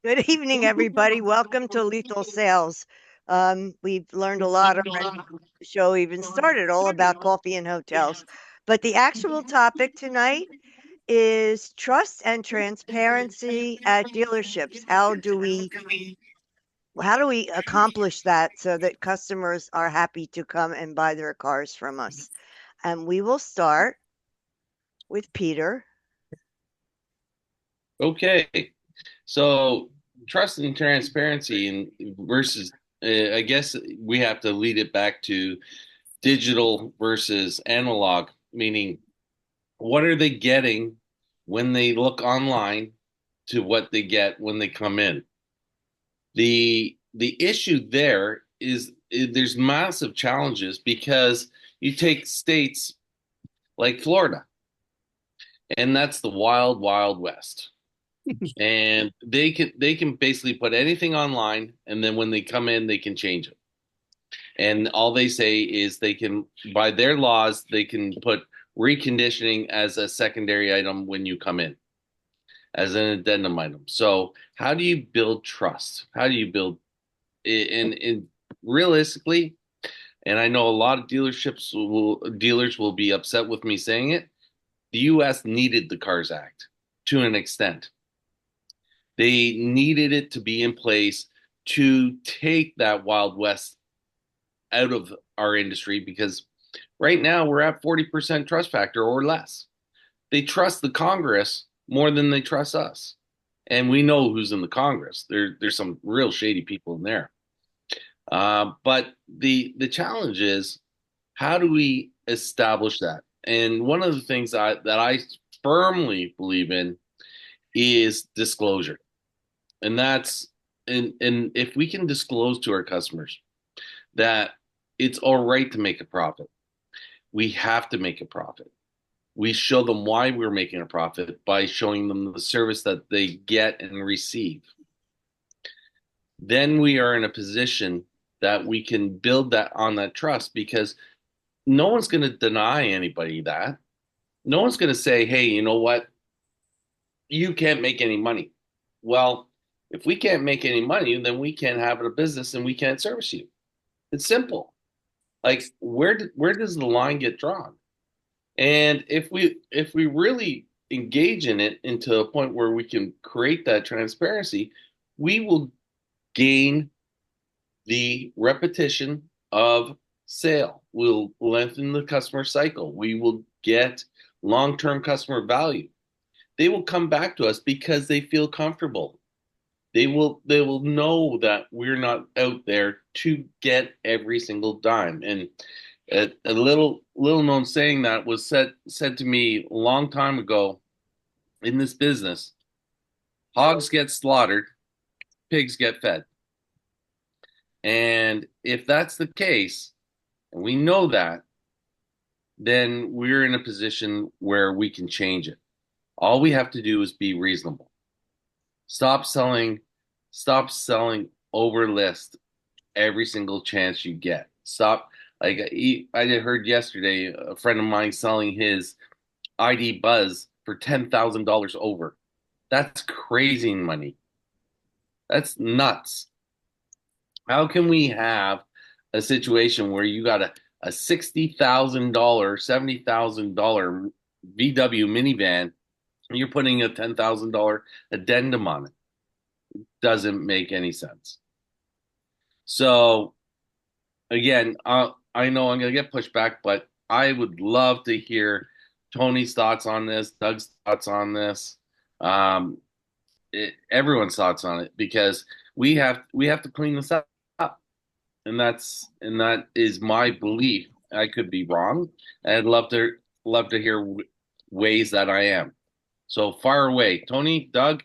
Good evening, everybody. Welcome to Lethal Sales. We've learned a lot already. The show even started all about coffee and hotels. But the actual topic tonight is trust and transparency at dealerships. How do we accomplish that so that customers are happy to come and buy their cars from us? And we will start with Peter. Okay, so trust and transparency and versus, I guess we have to lead it back to digital versus analog, meaning what are they getting when they look online to what they get when they come in. The issue there is there's massive challenges because you take states like Florida, and that's the wild, wild west. And they can basically put anything online, and then when they come in they can change it, and all they say is they can, by their laws, they can put reconditioning as a secondary item when you come in as an addendum item. So how do you build trust? How do you build in realistically, and I know a lot of dealers will be upset with me saying it, the US needed the cars act to an extent. They needed it to be in place to take that Wild West out of our industry because right now we're at 40% trust factor or less. They trust the Congress more than they trust us. And we know who's in the Congress. There's some real shady people in there. But the challenge is, how do we establish that? And one of the things that I firmly believe in is disclosure. And that's and if we can disclose to our customers that it's all right to make a profit, we have to make a profit. We show them why we're making a profit by showing them the service that they get and receive. Then we are in a position that we can build that on that trust because no one's going to deny anybody that. No one's going to say, hey, you know what? You can't make any money. Well, if we can't make any money, then we can't have a business and we can't service you. It's simple. Like where does the line get drawn? And if we really engage in it into a point where we can create that transparency, we will gain the repetition of sale. We'll lengthen the customer cycle. We will get long-term customer value. They will come back to us because they feel comfortable. They will know that we're not out there to get every single dime. And a little known saying that was said to me a long time ago in this business: hogs get slaughtered, pigs get fed. And if that's the case, and we know that, then we're in a position where we can change it. All we have to do is be reasonable. Stop selling, stop selling over list every single chance you get. Stop. Like I heard yesterday, a friend of mine selling his ID Buzz for $10,000 over. That's crazy money. That's nuts. How can we have a situation where you got a $60,000, $70,000 VW minivan and you're putting a $10,000 addendum on it? Doesn't make any sense. So again, I know I'm going to get pushback, but I would love to hear Tony's thoughts on this, Doug's thoughts on this, everyone's thoughts on it, because we have to clean this up, and that is my belief. I could be wrong. I'd love to hear ways that I am. So far away, Tony, Doug,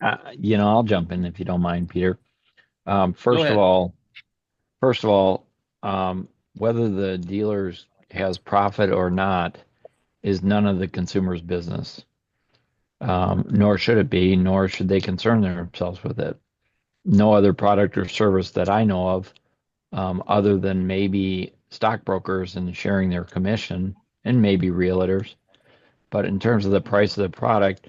I'll jump in if you don't mind, Peter. Um, go first of ahead. all, first of all, whether the dealers has profit or not is none of the consumer's business. Nor should it be, nor should they concern themselves with it. No other product or service that I know of, other than maybe stockbrokers and sharing their commission, and maybe realtors, But in terms of the price of the product,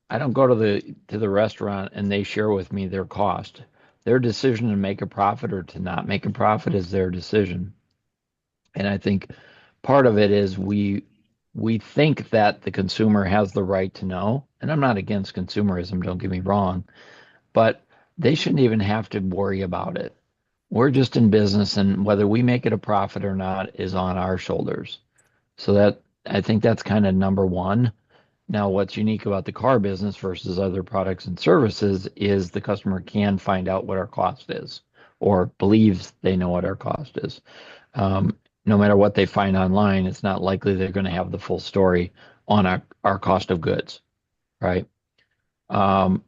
I don't go to the restaurant and they share with me their cost. Their decision to make a profit or to not make a profit is their decision. And I think part of it is we think that the consumer has the right to know. And I'm not against consumerism, don't get me wrong, but they shouldn't even have to worry about it. We're just in business, and whether we make it a profit or not is on our shoulders. So that I think that's kind of number one. Now, what's unique about the car business versus other products and services is the customer can find out what our cost is or believes they know what our cost is. Um, no matter what they find online, it's not likely they're going to have the full story on our cost of goods, right? Um,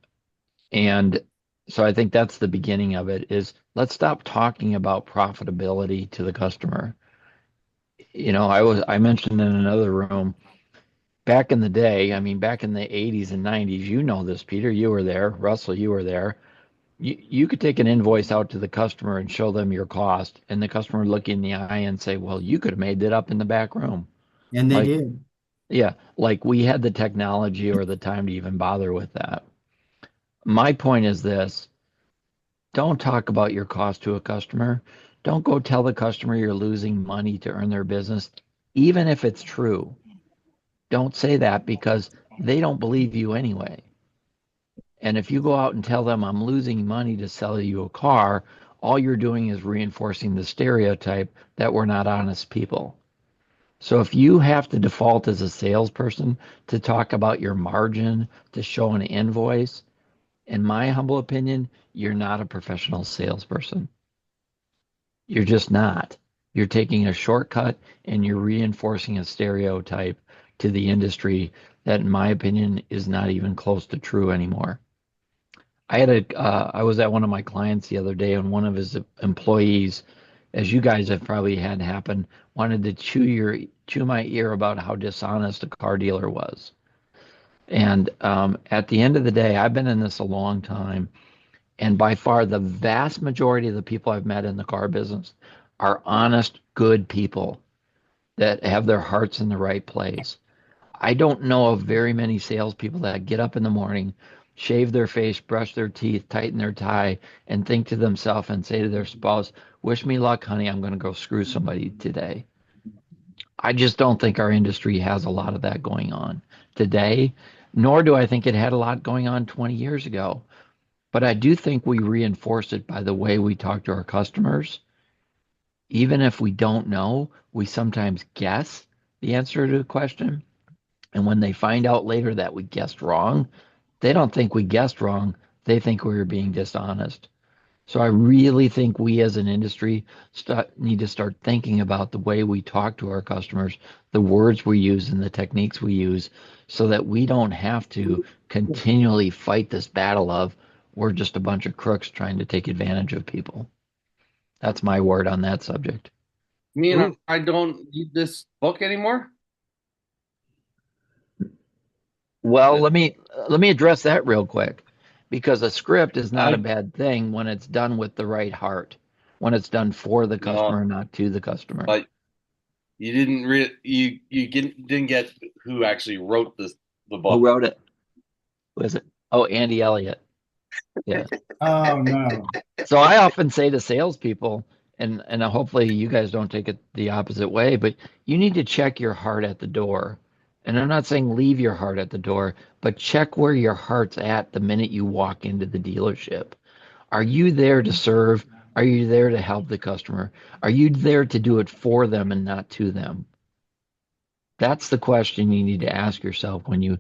and so I think that's the beginning of it is let's stop talking about profitability to the customer. I mentioned in another room back in the day, I mean, back in the 80s and 90s, you know this, Peter, you were there. Russell, you were there. You could take an invoice out to the customer and show them your cost, and the customer would look you in the eye and say, well, you could have made that up in the back room. And they Like, did. yeah, like we had the technology or the time to even bother with that. My point is this: don't talk about your cost to a customer. Don't go tell the customer you're losing money to earn their business, even if it's true. Don't say that because they don't believe you anyway. And if you go out and tell them I'm losing money to sell you a car, all you're doing is reinforcing the stereotype that we're not honest people. So if you have to default as a salesperson to talk about your margin, to show an invoice, in my humble opinion, you're not a professional salesperson. You're just not. You're taking a shortcut and you're reinforcing a stereotype to the industry that, in my opinion, is not even close to true anymore. I was at one of my clients the other day, and one of his employees, as you guys have probably had happen, wanted to chew my ear about how dishonest a car dealer was. And at the end of the day, I've been in this a long time, and by far the vast majority of the people I've met in the car business are honest, good people that have their hearts in the right place. I don't know of very many salespeople that get up in the morning, shave their face, brush their teeth, tighten their tie, and think to themselves and say to their spouse, wish me luck, honey, I'm going to go screw somebody today. I just don't think our industry has a lot of that going on today, nor do I think it had a lot going on 20 years ago. But I do think we reinforce it by the way we talk to our customers. Even if we don't know, we sometimes guess the answer to a question. And when they find out later that we guessed wrong, they don't think we guessed wrong. They think we were being dishonest. So I really think we as an industry need to start thinking about the way we talk to our customers, the words we use, and the techniques we use so that we don't have to continually fight this battle of we're just a bunch of crooks trying to take advantage of people. That's my word on that subject. Me and I don't need this book anymore. Well, let me address that real quick because a script is not a I bad thing when it's done with the right heart, when it's done for the no, customer, not to the customer. but you didn't get who actually wrote the Who book. wrote it? Was it? Oh, Andy Elliott. Yeah. Oh no. So I often say to salespeople, and hopefully you guys don't take it the opposite way, but you need to check your heart at the door. And I'm not saying leave your heart at the door, but check where your heart's at the minute you walk into the dealership. Are you there to serve? Are you there to help the customer? Are you there to do it for them and not to them? That's the question you need to ask yourself when you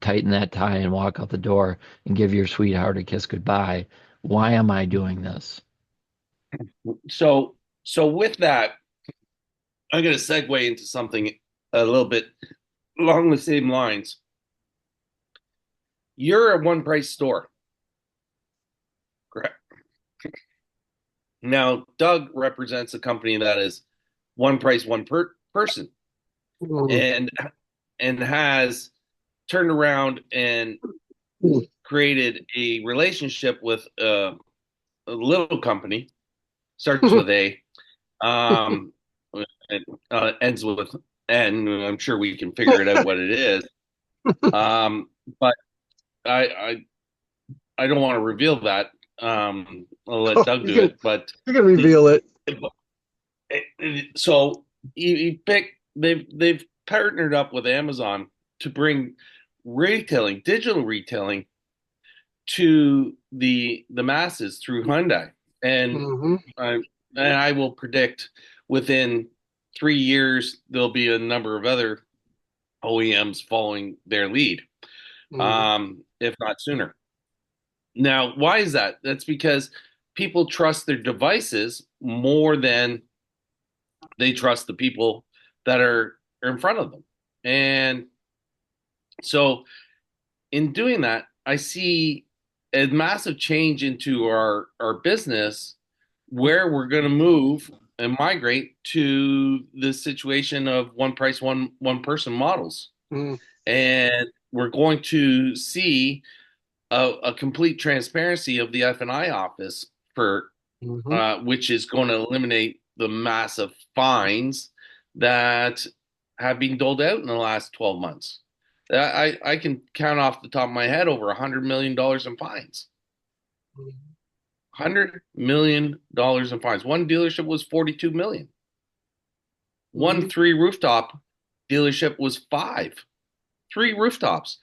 tighten that tie and walk out the door and give your sweetheart a kiss goodbye. Why am I doing this? So with that, I'm going to segue into something a little bit along the same lines. You're a one price store, correct? Now, Doug represents a company that is one price, person, and has turned around and created a relationship with a little company, starts with A, um, and ends with and I'm sure we can figure it out what it is. But I, I I don't want to reveal that. I'll let Doug You do can it. But you can reveal it. so you pick. They've partnered up with Amazon to bring retailing, digital retailing, to the masses through Hyundai, and Hmm. I and I will predict within 3 years there'll be a number of other OEMs following their lead, Hmm. if not sooner. Now, why is that? That's because people trust their devices more than they trust the people that are in front of them. And so, in doing that, I see a massive change into our business where we're going to move and migrate to the situation of one price, one person models. Hmm. And we're going to see a complete transparency of the F&I office for Hmm. which is going to eliminate the massive fines that have been doled out in the last 12 months. I can count off the top of my head over $100 million in fines. $100 million in fines. One dealership was 42 million. One Hmm. three rooftop dealership was five. Three rooftops,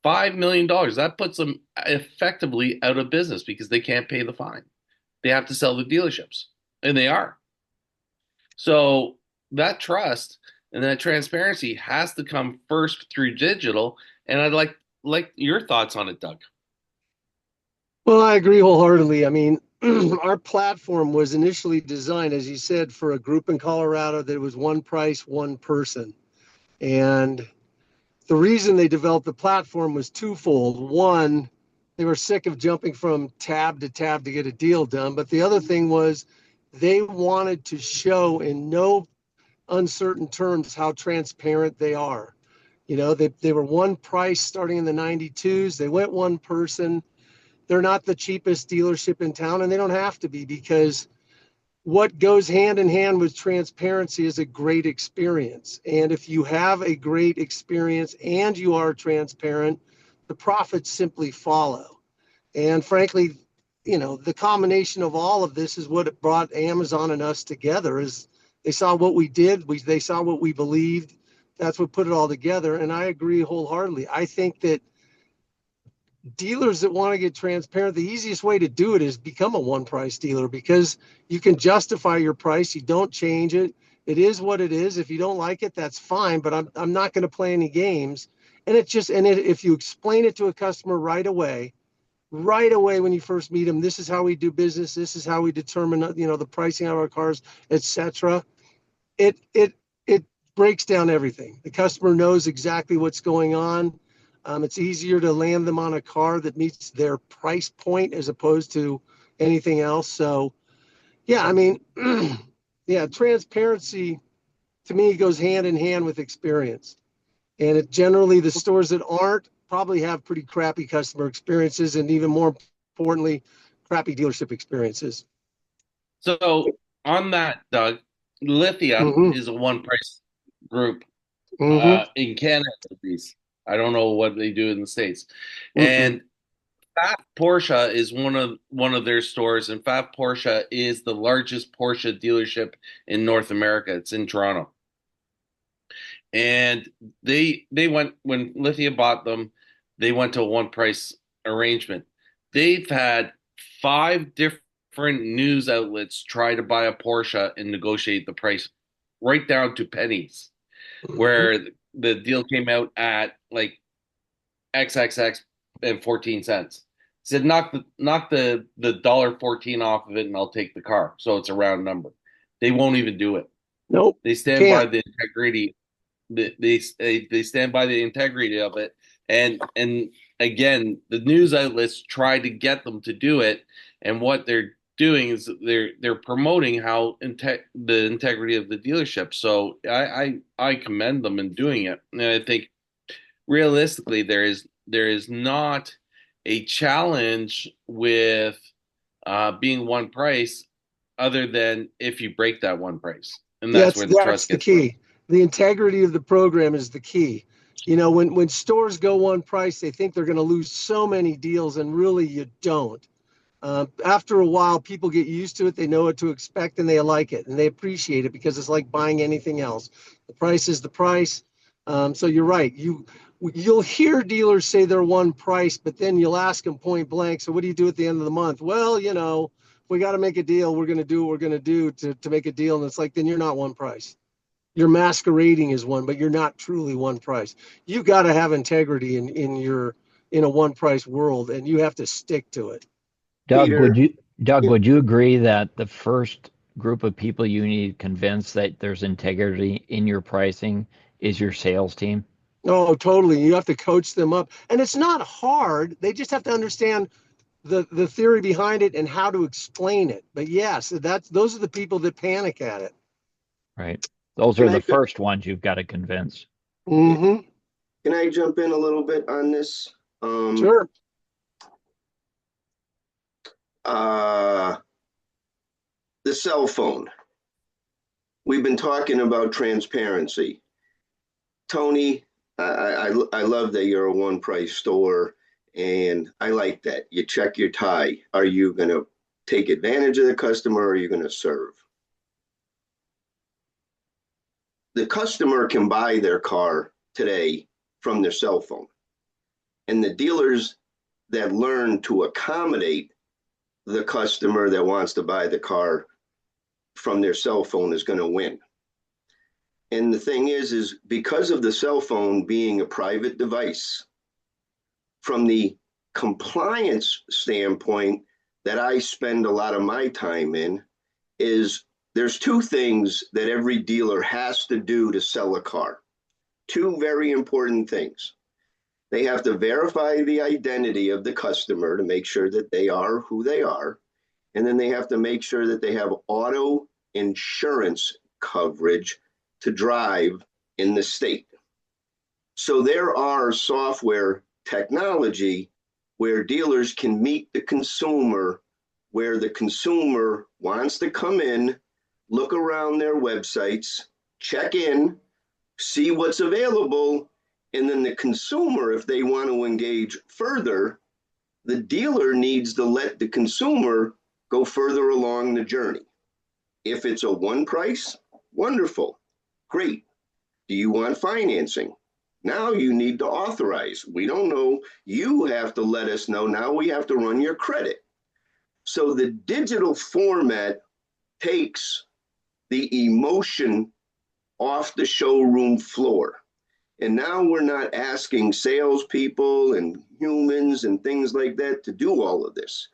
$5 million. That puts them effectively out of business because they can't pay the fine. They have to sell the dealerships, and they are. So that trust and that transparency has to come first through digital. And I'd like your thoughts on it, Doug. Well, I agree wholeheartedly. I mean, our platform was initially designed, as you said, for a group in Colorado that was one price, one person. And the reason they developed the platform was twofold. One, they were sick of jumping from tab to tab to get a deal done. But the other thing was they wanted to show in no uncertain terms how transparent they are. They were one price starting in the 92s. They went one person. They're not the cheapest dealership in town, and they don't have to be, because what goes hand in hand with transparency is a great experience. And if you have a great experience and you are transparent, the profits simply follow. And frankly, the combination of all of this is what brought Amazon and us together. Is they saw what we did, they saw what we believed. That's what put it all together. And I agree wholeheartedly. I think that dealers that want to get transparent, the easiest way to do it is become a one price dealer, because you can justify your price. You don't change it. It is what it is. If you don't like it, that's fine, but I'm not going to play any games. And if you explain it to a customer right away when you first meet them, this is how we do business. This is how we determine, the pricing of our cars, etc. It breaks down everything. The customer knows exactly what's going on. It's easier to land them on a car that meets their price point as opposed to anything else. So, yeah, I mean, yeah, transparency to me goes hand in hand with experience. And it generally, the stores that aren't probably have pretty crappy customer experiences, and even more importantly, crappy dealership experiences. So on that, Doug, Lithia Mm-hmm. is a one price group Mm-hmm. in Canada, at least. I don't know what they do in the States. Mm-mm. And Pfaff Porsche is one of their stores, and Pfaff Porsche is the largest Porsche dealership in North America. It's in Toronto. And they went when Lithia bought them, they went to a one price arrangement. They've had five different news outlets try to buy a Porsche and negotiate the price right down to pennies, Mm-hmm. where the deal came out at like XXX and 14 cents. Said knock the dollar 14 off of it and I'll take the car. So it's a round number. They won't even do it. Nope, They you stand by can't. the integrity. They stand by the integrity of it, and again, the news outlets try to get them to do it, and what they're doing is they're promoting how the integrity of the dealership. So I commend them in doing it, and I think realistically there is not a challenge with being one price other than if you break that one price, and Yeah, that's that's where the that's trust the gets broken. key. The integrity of the program is the key. You know, when stores go one price, they think they're going to lose so many deals, and really you don't. After a while, people get used to it. They know what to expect and they like it and they appreciate it because it's like buying anything else. The price is the price. So you're right. You'll hear dealers say they're one price, but then you'll ask them point blank. So what do you do at the end of the month? Well, you know, we got to make a deal. We're going to do what we're going to do to make a deal. And it's like, then you're not one price. You're masquerading as one, but you're not truly one price. You've got to have integrity in a one price world, and you have to stick to it. Doug, Peter, would you agree that the first group of people you need to convince that there's integrity in your pricing is your sales team? Oh, totally. You have to coach them up. And it's not hard. They just have to understand the theory behind it and how to explain it. But yes, those are the people that panic at it. Right. Those can are I the first ones you've got to convince. Mm-hmm. can I jump in a little bit on this? Sure. The cell phone. We've been talking about transparency. Tony, I love that you're a one price store, and I like that. You check your tie. Are you going to take advantage of the customer, or are you going to serve? The customer can buy their car today from their cell phone, and the dealers that learn to accommodate the customer that wants to buy the car from their cell phone is going to win. And the thing is because of the cell phone being a private device, from the compliance standpoint that I spend a lot of my time in, is there's two things that every dealer has to do to sell a car. Two very important things. They have to verify the identity of the customer to make sure that they are who they are. And then they have to make sure that they have auto insurance coverage to drive in the state. So there are software technology where dealers can meet the consumer, where the consumer wants to come in, look around their websites, check in, see what's available, and then the consumer, if they want to engage further, the dealer needs to let the consumer go further along the journey. If it's a one price, wonderful, great. Do you want financing? Now you need to authorize. We don't know. You have to let us know. Now we have to run your credit. So the digital format takes the emotion off the showroom floor. And now we're not asking salespeople and humans and things like that to do all of this.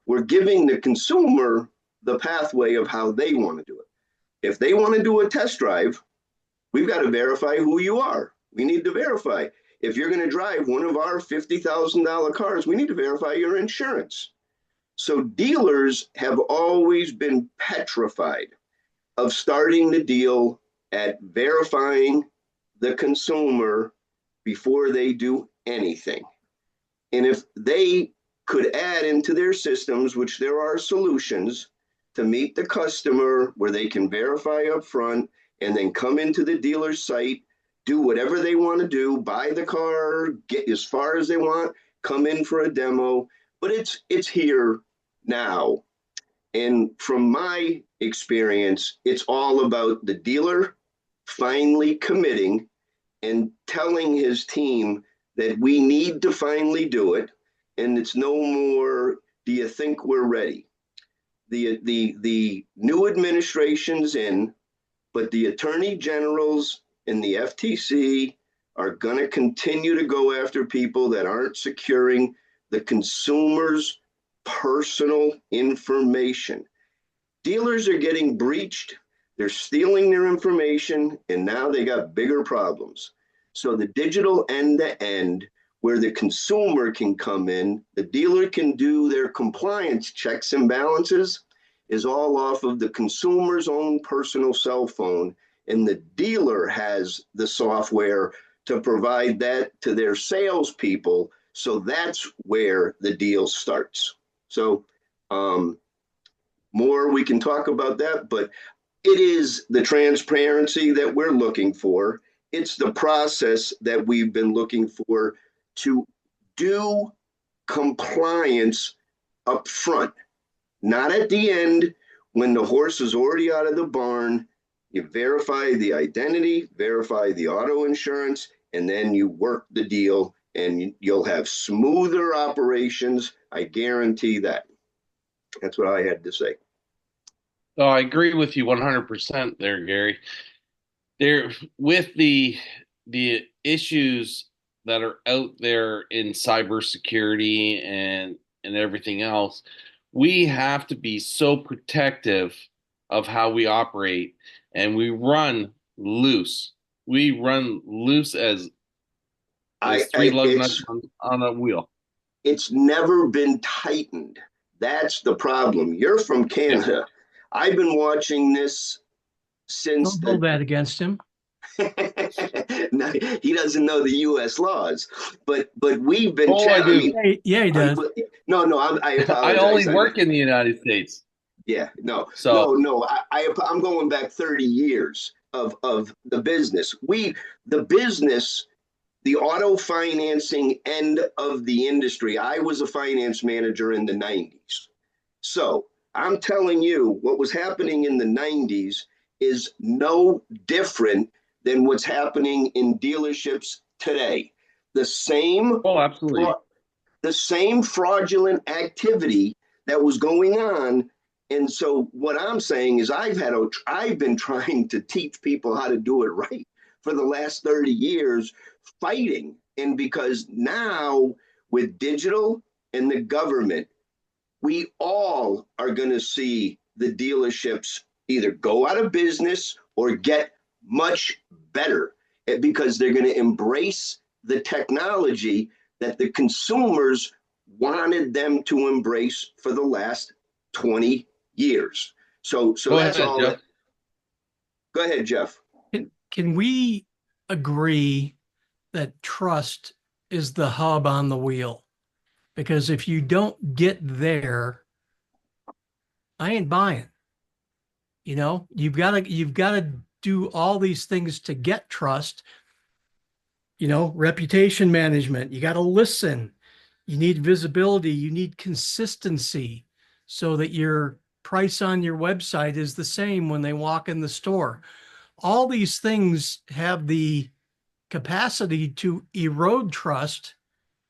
We're giving the consumer the pathway of how they want to do it. If they want to do a test drive, we've got to verify who you are. We need to verify. If you're going to drive one of our $50,000 cars, we need to verify your insurance. So dealers have always been petrified of starting the deal at verifying the consumer before they do anything. And if they could add into their systems, which there are solutions to meet the customer where they can verify up front and then come into the dealer's site, do whatever they want to do, buy the car, get as far as they want, come in for a demo, but it's here now. And from my experience, it's all about the dealer finally committing and telling his team that we need to finally do it. And it's no more, do you think we're ready? The new administration's in, but the attorney generals and the FTC are going to continue to go after people that aren't securing the consumer's personal information. Dealers are getting breached. They're stealing their information, and now they got bigger problems. So the digital end-to-end, where the consumer can come in, the dealer can do their compliance checks and balances, is all off of the consumer's own personal cell phone, and the dealer has the software to provide that to their salespeople. So that's where the deal starts. So more we can talk about that, but It is the transparency that we're looking for. It's the process that we've been looking for to do compliance up front, not at the end when the horse is already out of the barn. You verify the identity, verify the auto insurance, and then you work the deal and you'll have smoother operations. I guarantee that. That's what I had to say. Oh, I agree with you 100% there, Gary. There with the issues that are out there in cybersecurity and everything else, we have to be so protective of how we operate, and we run loose. We run loose as three lug nuts on a wheel. It's never been tightened. That's the problem. You're from Canada. Yeah. I've been watching this since. Don't hold that against him. No, he doesn't know the U.S. laws, but we've been. Oh, I do. Yeah, he does. No, I apologize. I only work in the United States. Yeah, no. I'm going back 30 years of the business. The auto financing end of the industry. I was a finance manager in the 90s. So I'm telling you, what was happening in the 90s is no different than what's happening in dealerships today. The same, absolutely. The same fraudulent activity that was going on. And so what I'm saying is I've been trying to teach people how to do it right for the last 30 years, fighting. And because now with digital and the government, we all are going to see the dealerships either go out of business or get much better, because they're going to embrace the technology that the consumers wanted them to embrace for the last 20 years. So that's all. Go ahead, Jeff. Can we agree that trust is the hub on the wheel? Because if you don't get there, I ain't buying. You know, you've got to do all these things to get trust. You know, reputation management, you got to listen. You need visibility, you need consistency so that your price on your website is the same when they walk in the store. All these things have the capacity to erode trust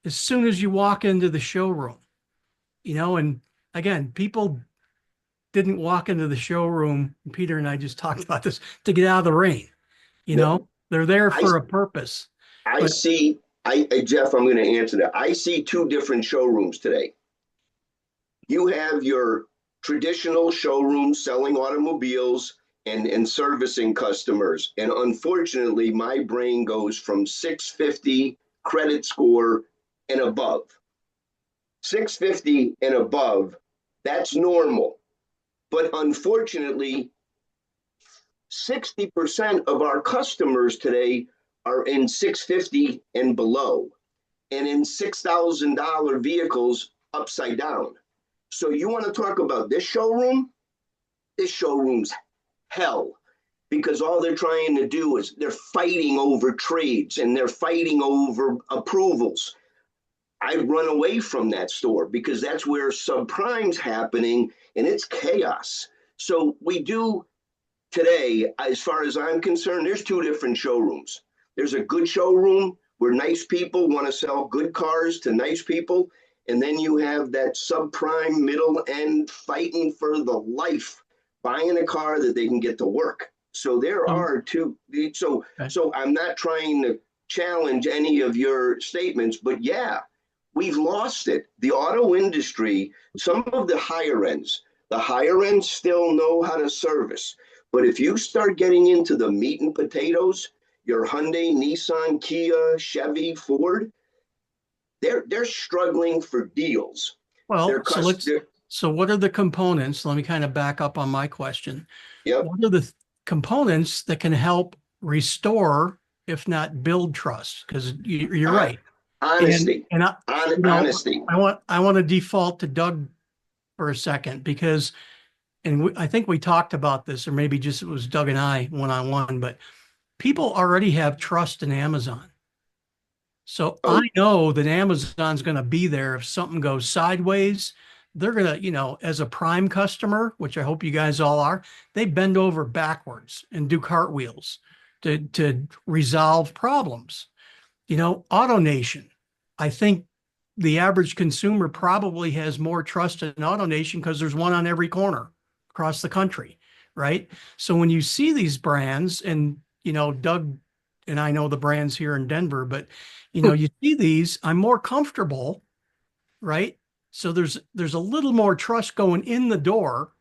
as soon as you walk into the showroom. You know, and again, people didn't walk into the showroom, Peter and I just talked about this, to get out of the rain. You know, they're there for a purpose. Jeff, I'm going to answer that. I see two different showrooms today. You have your traditional showrooms selling automobiles and servicing customers. And unfortunately, my brain goes from 650 credit score and above. 650 and above, that's normal. But unfortunately, 60% of our customers today are in 650 and below, and in $6,000 vehicles upside down. So you want to talk about this showroom? This showroom's hell, because all they're trying to do is they're fighting over trades and they're fighting over approvals. I run away from that store because that's where subprime's happening and it's chaos. So we do today, as far as I'm concerned, there's two different showrooms. There's a good showroom where nice people want to sell good cars to nice people. And then you have that subprime middle end fighting for the life, buying a car that they can get to work. So there are two. So I'm not trying to challenge any of your statements, but yeah, we've lost it. The auto industry, some of the higher ends still know how to service. But if you start getting into the meat and potatoes, your Hyundai, Nissan, Kia, Chevy, Ford, they're struggling for deals. Well, so what are the components? Let me kind of back up on my question. Yep. What are the components that can help restore, if not build trust? Because you're right. Honesty. Honesty. I want to default to Doug for a second, because and I think we talked about this, or maybe just it was Doug and I one-on-one, but people already have trust in Amazon. So I Oh, know that Amazon's going to be there if something goes sideways. They're going to, as a Prime customer, which I hope you guys all are, they bend over backwards and do cartwheels to resolve problems. AutoNation. I think the average consumer probably has more trust in AutoNation because there's one on every corner across the country, right? So when you see these brands, and Doug and I know the brands here in Denver, but you see these, I'm more comfortable, right? So there's a little more trust going in the door.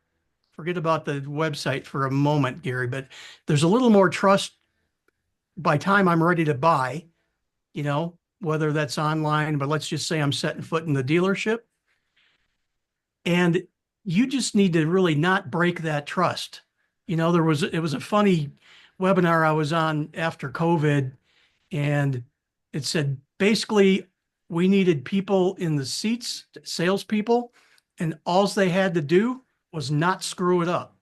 Forget about the website for a moment, Gary, but there's a little more trust by time I'm ready to buy, whether that's online, but let's just say I'm setting foot in the dealership. And you just need to really not break that trust. It was a funny webinar I was on after COVID, and it said basically we needed people in the seats, salespeople, and all they had to do was not screw it up,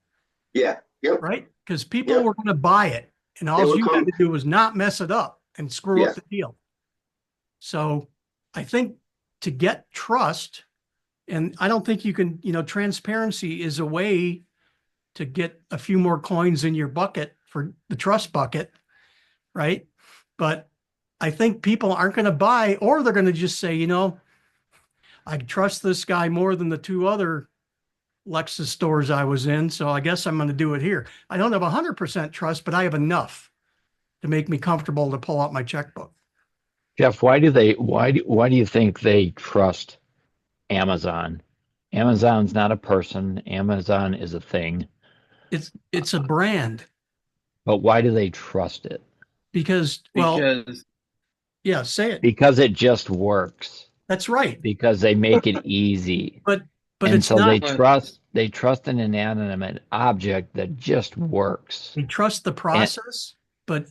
yeah. Yep. right? Because people Yep. were going to buy it, and They all will you had come. to do was not mess it up and screw Yeah. up the deal. So I think to get trust, and I don't think you can, transparency is a way to get a few more coins in your bucket for the trust bucket, right? But I think people aren't going to buy, or they're going to just say, I trust this guy more than the two other Lexus stores I was in, so I guess I'm going to do it here. I don't have 100% trust, but I have enough to make me comfortable to pull out my checkbook. Jeff, why do you think they trust Amazon? Amazon's not a person. Amazon is a thing. It's a brand But why do they trust it? because, well, Because yeah, say it. Because it just works. That's right. Because they make it easy. But And it's so not. they trust an inanimate object that just works. We trust the And process, but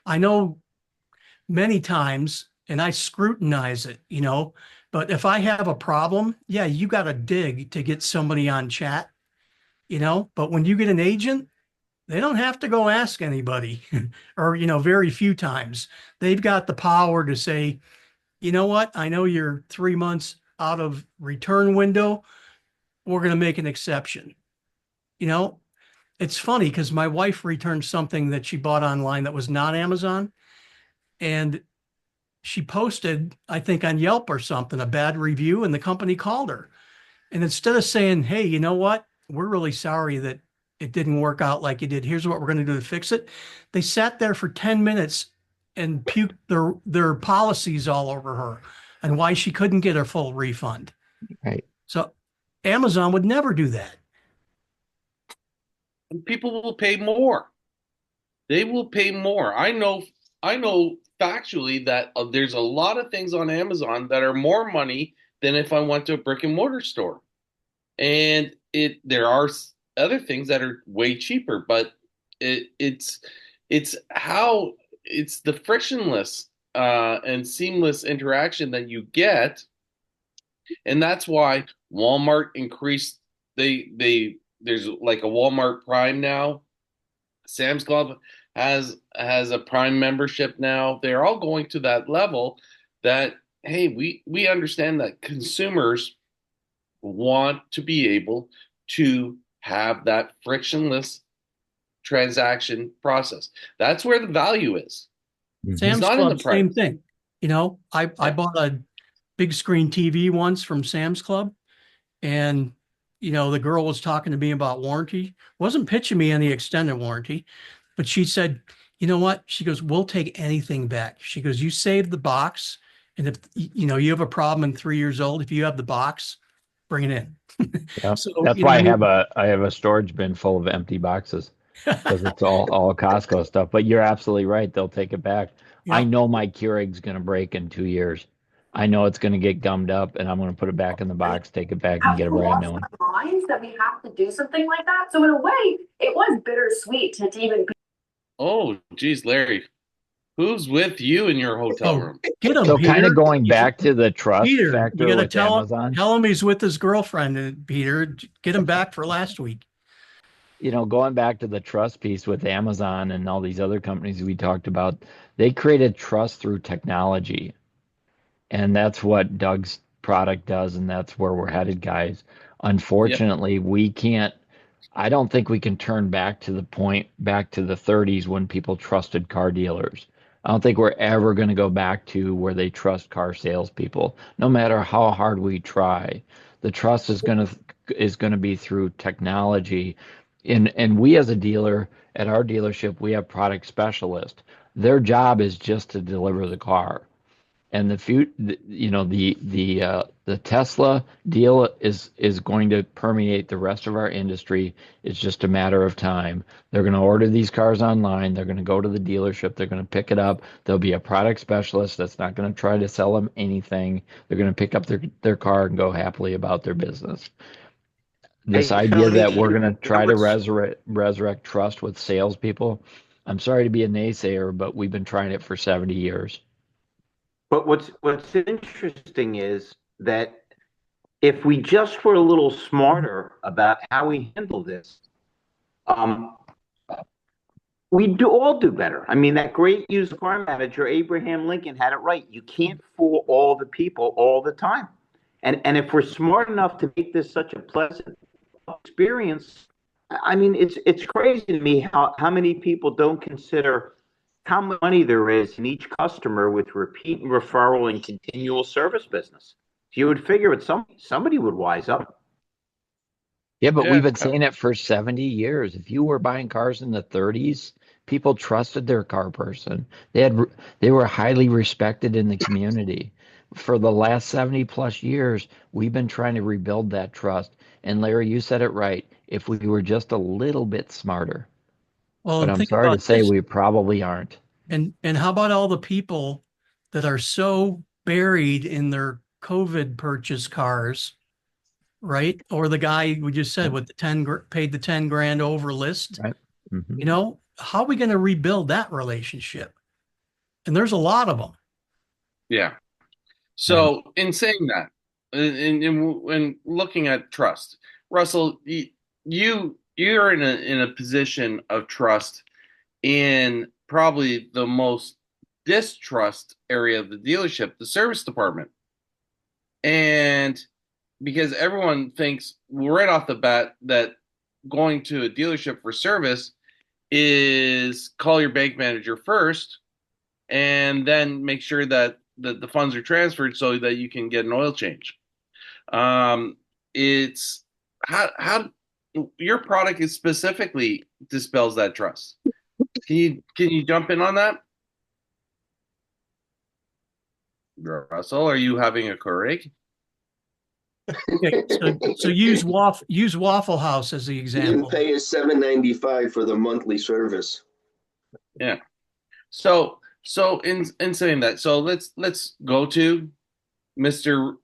I know many times, and I scrutinize it, but if I have a problem, yeah, you got to dig to get somebody on chat, but when you get an agent, they don't have to go ask anybody or, very few times. They've got the power to say, you know what? I know you're 3 months out of return window. We're going to make an exception. You know, it's funny because my wife returned something that she bought online that was not Amazon. And she posted, I think on Yelp or something, a bad review, and the company called her. And instead of saying, hey, you know what? We're really sorry that it didn't work out like you did. Here's what we're going to do to fix it. They sat there for 10 minutes and puked their policies all over her and why she couldn't get her full refund. right. So Amazon would never do that. people will pay more. They will pay more. I know factually that there's a lot of things on Amazon that are more money than if I went to a brick and mortar store. And there are other things that are way cheaper, but it's how it's the frictionless and seamless interaction that you get, and that's why Walmart increased. They there's like a Walmart Prime now. Sam's Club has a Prime membership now. They're all going to that level that hey, we understand that consumers want to be able to have that frictionless transaction process. That's where the value is. Mhm. It's Sam's not in the Club, price. same thing. I Yeah. bought a big screen TV once from Sam's Club, and the girl was talking to me about warranty, wasn't pitching me any extended warranty, but she said, you know what? She goes, we'll take anything back. She goes, you saved the box. And if you have a problem in 3 years old, if you have the box, bring it in. Yeah. So, That's why I mean, I have a storage bin full of empty boxes because it's all Costco stuff. But you're absolutely right. They'll take it back. I yeah, know my Keurig's going to break in 2 years. I know it's going to get gummed up, and I'm going to put it back in the box, take it back, and Have get a we brand lost new one. our minds that we have to do something like that? So in a way, it was bittersweet to even be. Oh, geez, Larry. Who's with you in your hotel Oh, room? get him, So kind Peter. of going back to the trust Peter, you factor got to with Amazon, tell him he's with his girlfriend, and Peter, get him back for last week. going back to the trust piece with Amazon and all these other companies we talked about, they created trust through technology. And that's what Doug's product does, and that's where we're headed, guys. Yep. Unfortunately, I don't think we can turn back to back to the 30s when people trusted car dealers. I don't think we're ever going to go back to where they trust car salespeople, no matter how hard we try. The trust is going to be through technology. And we as a dealer at our dealership, we have product specialists. Their job is just to deliver the car. And the Tesla deal is going to permeate the rest of our industry. It's just a matter of time. They're going to order these cars online. They're going to go to the dealership. They're going to pick it up. There'll be a product specialist that's not going to try to sell them anything. They're going to pick up their car and go happily about their business. This Hey, idea Tony, that we're going to you know try to what's resurrect trust with salespeople, I'm sorry to be a naysayer, but we've been trying it for 70 years. but what's interesting is that if we just were a little smarter about how we handle this, um, we all do better. I mean, that great used car manager Abraham Lincoln had it right. You can't fool all the people all the time, and if we're smart enough to make this such a pleasant experience, I mean, it's crazy to me how many people don't consider how much money there is in each customer with repeat and referral and continual service business. You would figure it somebody would wise up. Yeah, but we've Yeah. been saying it for 70 years. If you were buying cars in the 30s, people trusted their car person. They were highly respected in the community. For the last 70 plus years, we've been trying to rebuild that trust. And Larry, you said it right. If we were just a little bit smarter. Well, But and I'm think sorry to about say this. we probably aren't. And how about all the people that are so buried in their COVID purchase cars, right? Or the guy we just said with the paid the 10 grand over list. Right. Hmm. How are we going to rebuild that relationship? And there's a lot of them. Yeah. Yeah. So in saying that, and looking at trust, Russell, you're in a position of trust in probably the most distrust area of the dealership, the service department. And because everyone thinks right off the bat that going to a dealership for service is call your bank manager first and then make sure that the funds are transferred so that you can get an oil change. Um, it's how your product is specifically dispels that trust. Can you jump in on that? Russell, are you having a Keurig? Okay, so use Waffle House as the He didn't example. pay us $7.95 for the monthly service. Yeah. So in saying that, so let's go to Mr.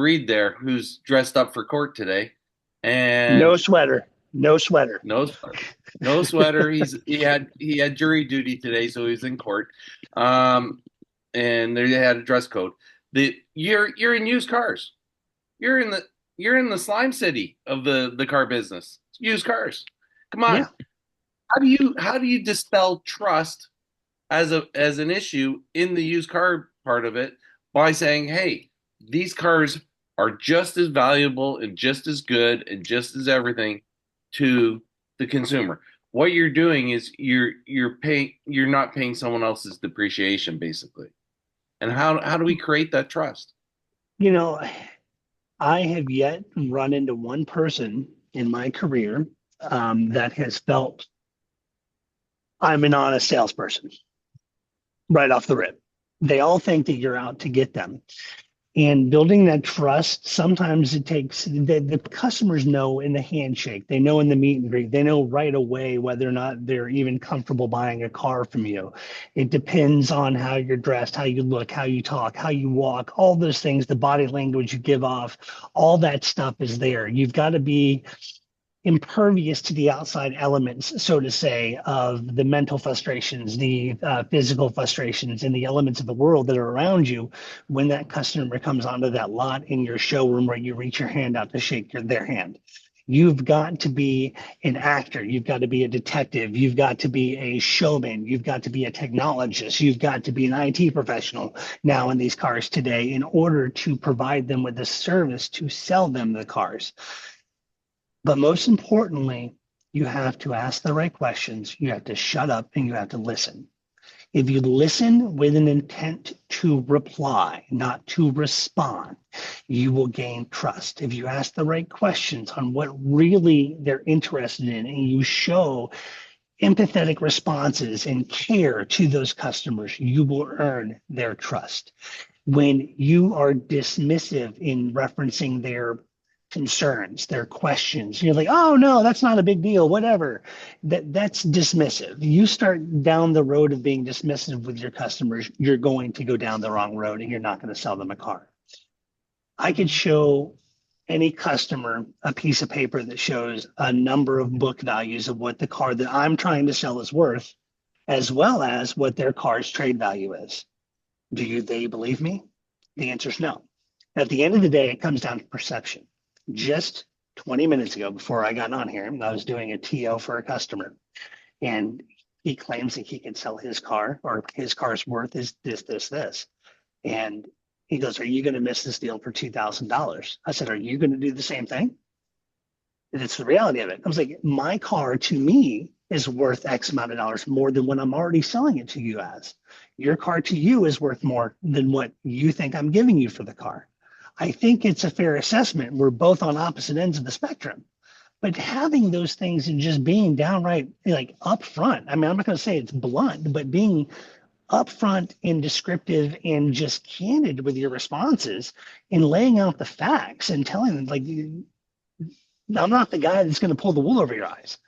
Reed there, who's dressed up for court today, No and sweater. No sweater. no sweater. No sweater. He had jury duty today, so he's in court. And they had a dress code. You're in used cars. You're in the slime city of the car business. Used cars. Come on. Yeah. How do you dispel trust as an issue in the used car part of it by saying, hey, these cars are just as valuable and just as good and just as everything to the consumer. What you're doing is you're not paying someone else's depreciation basically. And how do we create that trust? You know, I have yet run into one person in my career that has felt I'm an honest salesperson right off the rip. They all think that you're out to get them. And building that trust, sometimes it takes the customers know in the handshake, they know in the meet and greet, they know right away whether or not they're even comfortable buying a car from you. It depends on how you're dressed, how you look, how you talk, how you walk, all those things, the body language you give off, all that stuff is there. You've got to be impervious to the outside elements, so to say, of the mental frustrations, the physical frustrations, and the elements of the world that are around you when that customer comes onto that lot in your showroom where you reach your hand out to shake their hand. You've got to be an actor. You've got to be a detective. You've got to be a showman. You've got to be a technologist. You've got to be an IT professional now in these cars today in order to provide them with the service to sell them the cars. But most importantly, you have to ask the right questions. You have to shut up and you have to listen. If you listen with an intent to reply, not to respond, you will gain trust. If you ask the right questions on what really they're interested in and you show empathetic responses and care to those customers, you will earn their trust. When you are dismissive in referencing their concerns, their questions, you're like, oh no, that's not a big deal, whatever. That's dismissive. You start down the road of being dismissive with your customers, you're going to go down the wrong road and you're not going to sell them a car. I could show any customer a piece of paper that shows a number of book values of what the car that I'm trying to sell is worth, as well as what their car's trade value is. Do they believe me? The answer is no. At the end of the day, it comes down to perception. Just 20 minutes ago, before I got on here, I was doing a TO for a customer, and he claims that he can sell his car, or his car's worth is this. And he goes, are you going to miss this deal for $2,000? I said, are you going to do the same thing? And it's the reality of it. I was like, my car to me is worth X amount of dollars more than what I'm already selling it to you as. Your car to you is worth more than what you think I'm giving you for the car. I think it's a fair assessment. We're both on opposite ends of the spectrum. But having those things and just being downright like upfront, I mean, I'm not going to say it's blunt, but being upfront and descriptive and just candid with your responses and laying out the facts and telling them, like, I'm not the guy that's going to pull the wool over your eyes.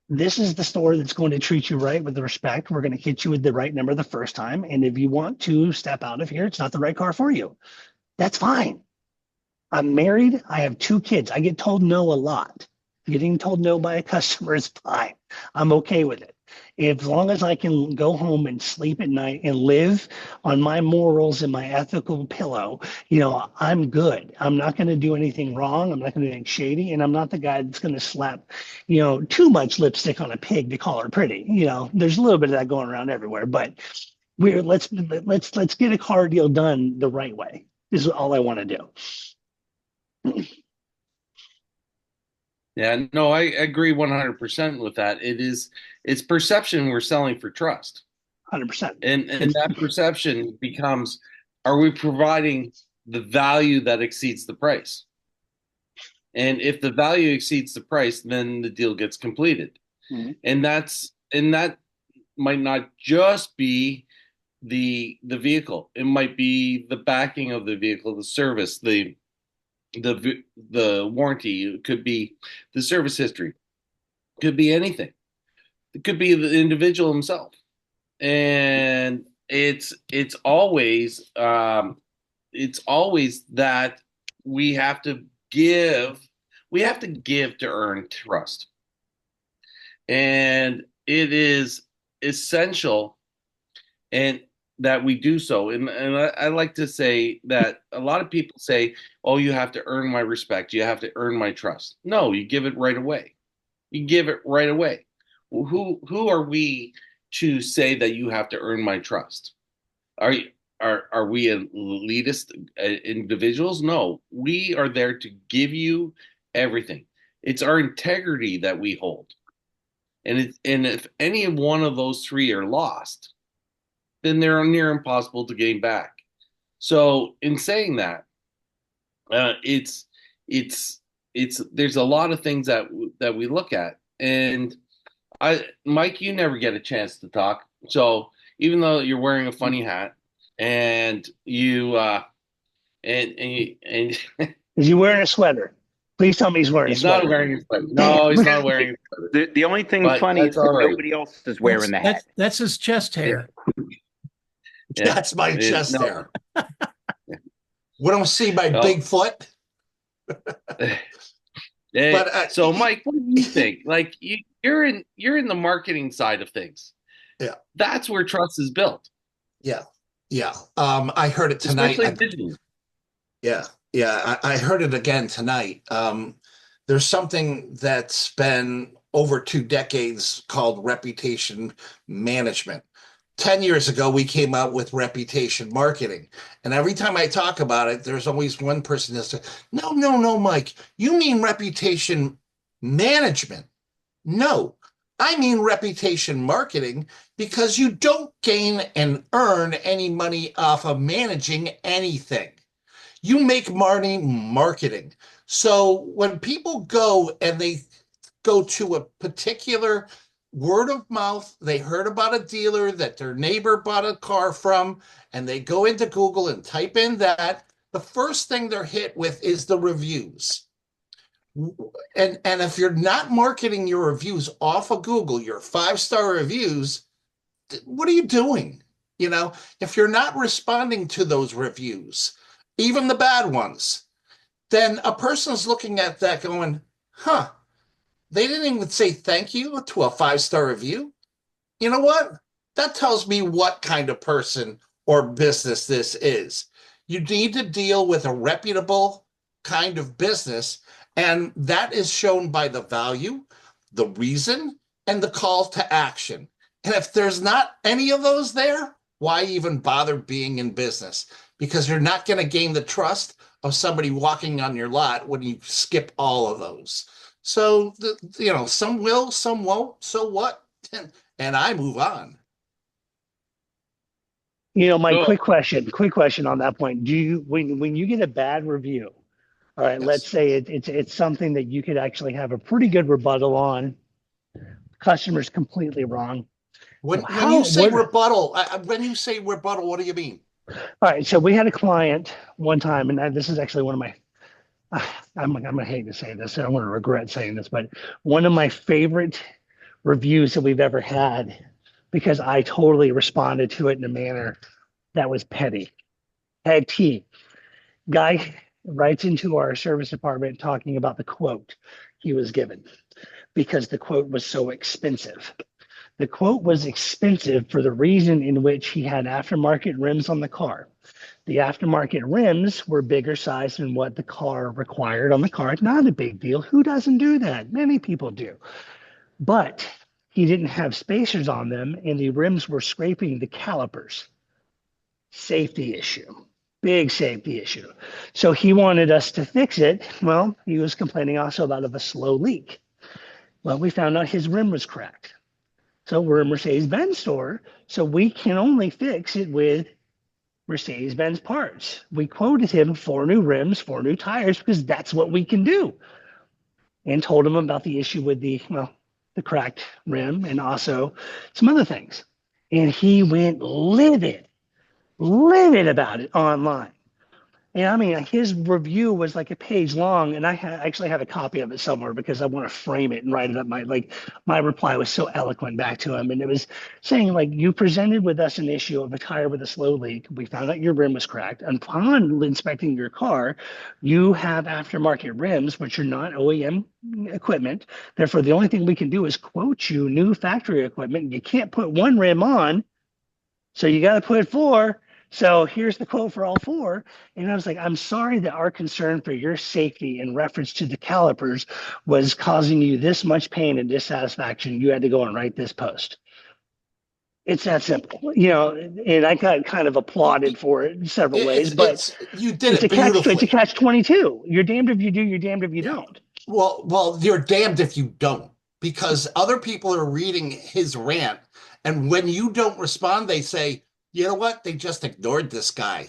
This is the store that's going to treat you right with the respect. We're going to hit you with the right number the first time. And if you want to step out of here, it's not the right car for you. That's fine. I'm married. I have 2 kids. I get told no a lot. Getting told no by a customer is fine. I'm okay with it. As long as I can go home and sleep at night and live on my morals and my ethical pillow, I'm good. I'm not going to do anything wrong. I'm not going to do anything shady. And I'm not the guy that's going to slap, too much lipstick on a pig to call her pretty. There's a little bit of that going around everywhere, but let's get a car deal done the right way. This is all I want to do. Yeah, no, I agree 100% with that. It's perception we're selling for trust. 100%. And that perception becomes, are we providing the value that exceeds the price? And if the value exceeds the price, then the deal gets completed. Mm-hmm. And that might not just be the vehicle. It might be the backing of the vehicle, the service, the warranty. It could be the service history. It could be anything. It could be the individual himself. And it's always that we have to give to earn trust. And it is essential and that we do so. And I like to say that a lot of people say, oh, you have to earn my respect. You have to earn my trust. No, you give it right away. You give it right away. Who are we to say that you have to earn my trust? Are we elitist individuals? No, we are there to give you everything. It's our integrity that we hold. And if any one of those 3 are lost, then they're near impossible to gain back. So in saying that, there's a lot of things that we look at. And Mike, you never get a chance to talk. So even though you're wearing a funny hat and you and is he wearing a sweater? Please tell me he's wearing a sweater. He's not wearing a sweater. No, he's not wearing a sweater. The only thing funny is that nobody else is wearing the hat. That's his chest hair. Yeah. That's my chest hair. We don't see my big foot. So, Mike, what do you think? Like, you're in the marketing side of things. Yeah. That's where trust is built. Yeah. Yeah. I heard it tonight. Especially digitally. Yeah. Yeah. I heard it again tonight. There's something that's been over 2 decades called reputation management. 10 years ago, we came out with reputation marketing. And every time I talk about it, there's always one person that says, no, no, no, Mike, you mean reputation management. No, I mean reputation marketing because you don't gain and earn any money off of managing anything. You make money marketing. So when people go and they go to a particular word of mouth, they heard about a dealer that their neighbor bought a car from, and they go into Google and type in that, the first thing they're hit with is the reviews. And if you're not marketing your reviews off of Google, your 5-star reviews, what are you doing? If you're not responding to those reviews, even the bad ones, then a person's looking at that going, huh, they didn't even say thank you to a 5-star review. You know what? That tells me what kind of person or business this is. You need to deal with a reputable kind of business, and that is shown by the value, the reason, and the call to action. And if there's not any of those there, why even bother being in business? Because you're not going to gain the trust of somebody walking on your lot when you skip all of those. So, some will, some won't. So what? And I move on. My quick question on that point. Do you, when you get a bad review, all right, Yes. let's say it's something that you could actually have a pretty good rebuttal on, customer's completely wrong. When you say rebuttal, what do you mean? All right, so we had a client one time, and this is actually one of my, I'm gonna hate to say this, and I'm gonna regret saying this, but one of my favorite reviews that we've ever had, because I totally responded to it in a manner that was petty. Guy writes into our service department talking about the quote he was given because the quote was so expensive. The quote was expensive for the reason in which he had aftermarket rims on the car. The aftermarket rims were bigger size than what the car required on the car. Not a big deal. Who doesn't do that? Many people do. But he didn't have spacers on them, and the rims were scraping the calipers. Safety issue. Big safety issue. So he wanted us to fix it. Well, he was complaining also about a slow leak. Well, we found out his rim was cracked. So we're a Mercedes-Benz store, so we can only fix it with Mercedes-Benz parts. We quoted him 4 new rims, 4 new tires, because that's what we can do. And told him about the issue with the cracked rim and also some other things. And he went livid about it online. And I mean, his review was like a page long, and I actually have a copy of it somewhere because I want to frame it and write it up. My reply was so eloquent back to him, and it was saying like, you presented with us an issue of a tire with a slow leak. We found out your rim was cracked. Upon inspecting your car, you have aftermarket rims, which are not OEM equipment. Therefore, the only thing we can do is quote you new factory equipment. You can't put 1 rim on, so you got to put 4. So here's the quote for all 4. And I was like, I'm sorry that our concern for your safety in reference to the calipers was causing you this much pain and dissatisfaction. You had to go and write this post. It's that simple, and I got kind of applauded for it in several ways, but you did it beautifully. It's a catch-22. You're damned if you do, you're damned if you don't. Well, you're damned if you don't, because other people are reading his rant. And when you don't respond, they say, you know what? They just ignored this guy.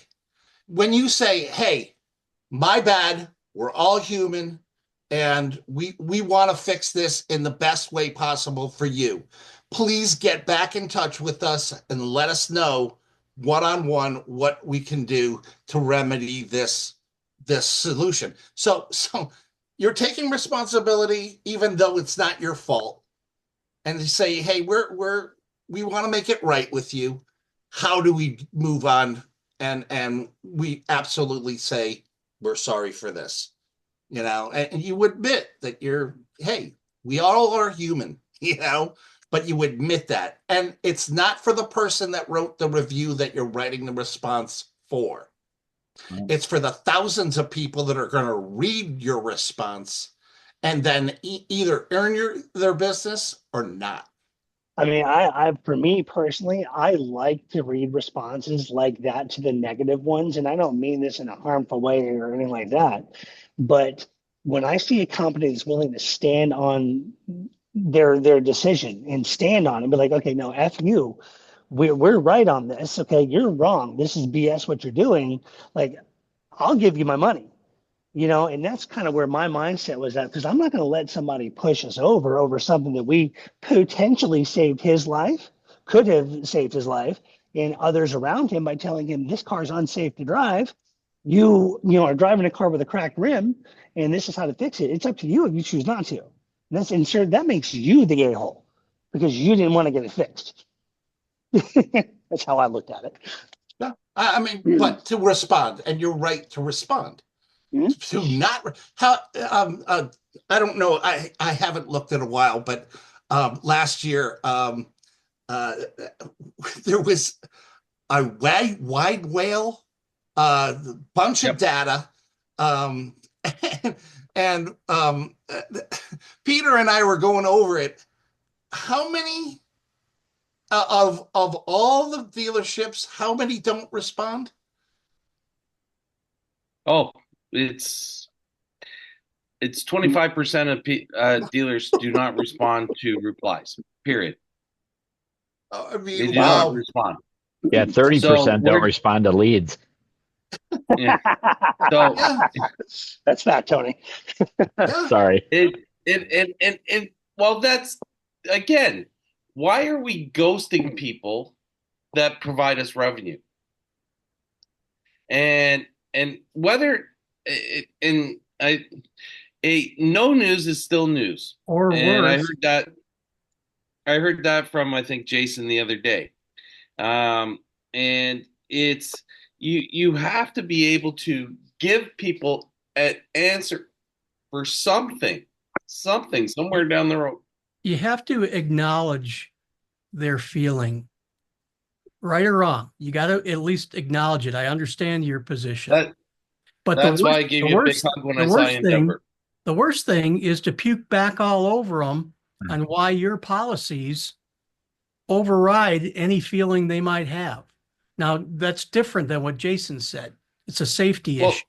When you say, hey, my bad, we're all human, and we want to fix this in the best way possible for you. Please get back in touch with us and let us know one-on-one what we can do to remedy this solution. So you're taking responsibility, even though it's not your fault, and you say, hey, we want to make it right with you. How do we move on? And we absolutely say, we're sorry for this. and you admit that hey, we all are human, but you admit that. And it's not for the person that wrote the review that you're writing the response for. It's for the thousands of people that are going to read your response and then either earn their business or not. I mean, for me personally, I like to read responses like that to the negative ones. And I don't mean this in a harmful way or anything like that. But when I see a company that's willing to stand on their decision and stand on it, be like, okay, no, F you. We're right on this. Okay, you're wrong. This is BS what you're doing. Like, I'll give you my money. And that's kind of where my mindset was at, because I'm not going to let somebody push us over something that we potentially saved his life, could have saved his life, and others around him by telling him this car's unsafe to drive. Are driving a car with a cracked rim, and this is how to fix it. It's up to you if you choose not to. And sure, that makes you the a-hole because you didn't want to get it fixed. That's how I looked at it. Yeah, I mean, but to respond, and you're right to respond. To not how I don't know. I haven't looked in a while, but last year there was a wide whale, bunch of data, um, and Peter and I were going over it. How many of all the dealerships? How many don't respond? Oh, it's 25% of dealers do not respond to replies. Period. I mean, They do not wow. respond. Yeah, 30% don't respond to leads. Yeah. So Yeah. That's fat, Tony. Yeah. Sorry. And well, that's again, why are we ghosting people that provide us revenue? And whether and no news is still news. Or And worse. I heard that from I think Jason the other day. And it's you have to be able to give people an answer for something somewhere down the road. You have to acknowledge their feeling, right or wrong. You got to at least acknowledge it. I understand your position. But That's why I gave you a big hug when I saw you in Denver. The worst thing is to puke back all over them on why your policies override any feeling they might have. Now, that's different than what Jason said. It's a safety issue,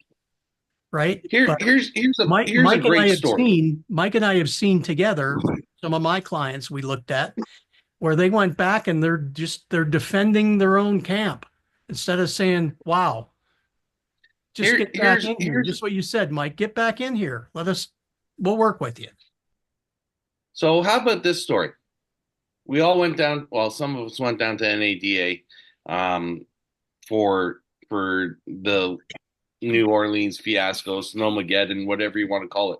right? Here's a great story. Mike and I have seen together some of my clients we looked at where they went back and they're defending their own camp instead of saying, wow, get back in here. Just what you said, Mike, get back in here. We'll work with you. So how about this story? We all went down, well, some of us went down to NADA for the New Orleans fiasco, Snowmageddon, whatever you want to call it.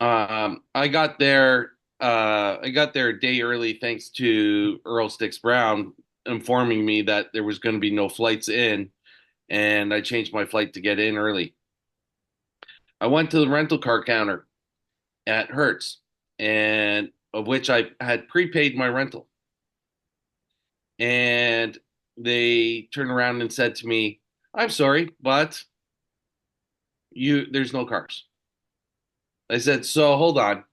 I got there a day early thanks to Earl Sticks Brown informing me that there was going to be no flights in, and I changed my flight to get in early. I went to the rental car counter at Hertz, and of which I had prepaid my rental. And they turned around and said to me, "I'm sorry, but there's no cars." I said, "So hold on,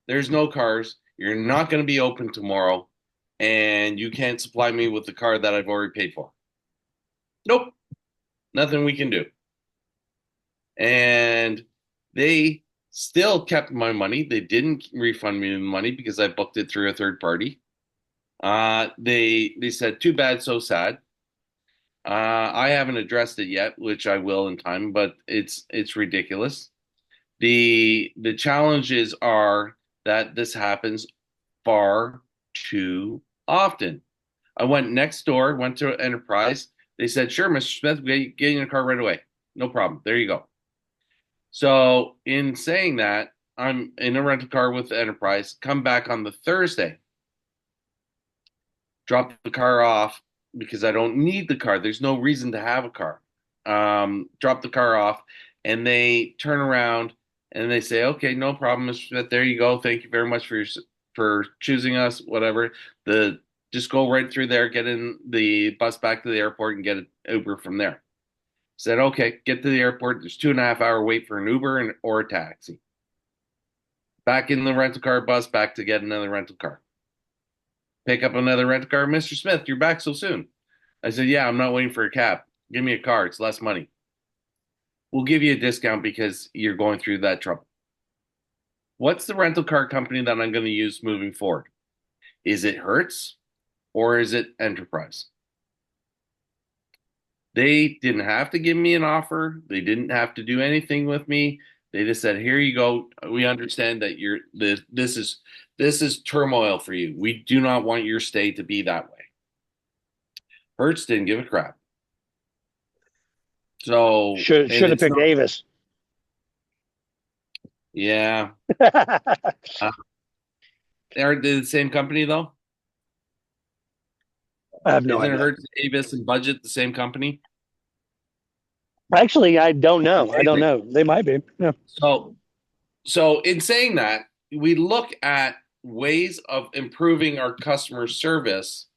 there's no cars. You're not going to be open tomorrow, and you can't supply me with the car that I've already paid for." Nope, nothing we can do. And they still kept my money. They didn't refund me the money because I booked it through a third party. They said, "Too bad, so sad." I haven't addressed it yet, which I will in time, but it's ridiculous. The challenges are that this happens far too often. I went next door, went to Enterprise. They said, "Sure, Mr. Smith, get in your car right away. No problem. There you go." So in saying that, I'm in a rental car with Enterprise, come back on the Thursday, drop the car off because I don't need the car. There's no reason to have a car. Drop the car off, and they turn around and they say, "Okay, no problem, Mr. Smith. There you go. Thank you very much for choosing us. Whatever. The Just go right through there, get in the bus back to the airport, and get an Uber from there." Said, "Okay, get to the airport. There's 2.5 hour wait for an Uber or a taxi. Back in the rental car bus, back to get another rental car. Pick up another rental car. Mr. Smith, you're back so soon." I said, "Yeah, I'm not waiting for a cab. Give me a car. It's less money. We'll give you a discount because you're going through that trouble." What's the rental car company that I'm going to use moving forward? Is it Hertz or is it Enterprise? They didn't have to give me an offer. They didn't have to do anything with me. They just said, "Here you go. We understand that this is turmoil for you. We do not want your stay to be that way." Hertz didn't give a crap. So, Should and have it's picked not, Avis. yeah. Are they the same company though? I have no Isn't idea. Hertz, Avis, and Budget the same company? Actually, I don't know. I don't Amazing. know. They might be. Yeah. So in saying that, we look at ways of improving our customer service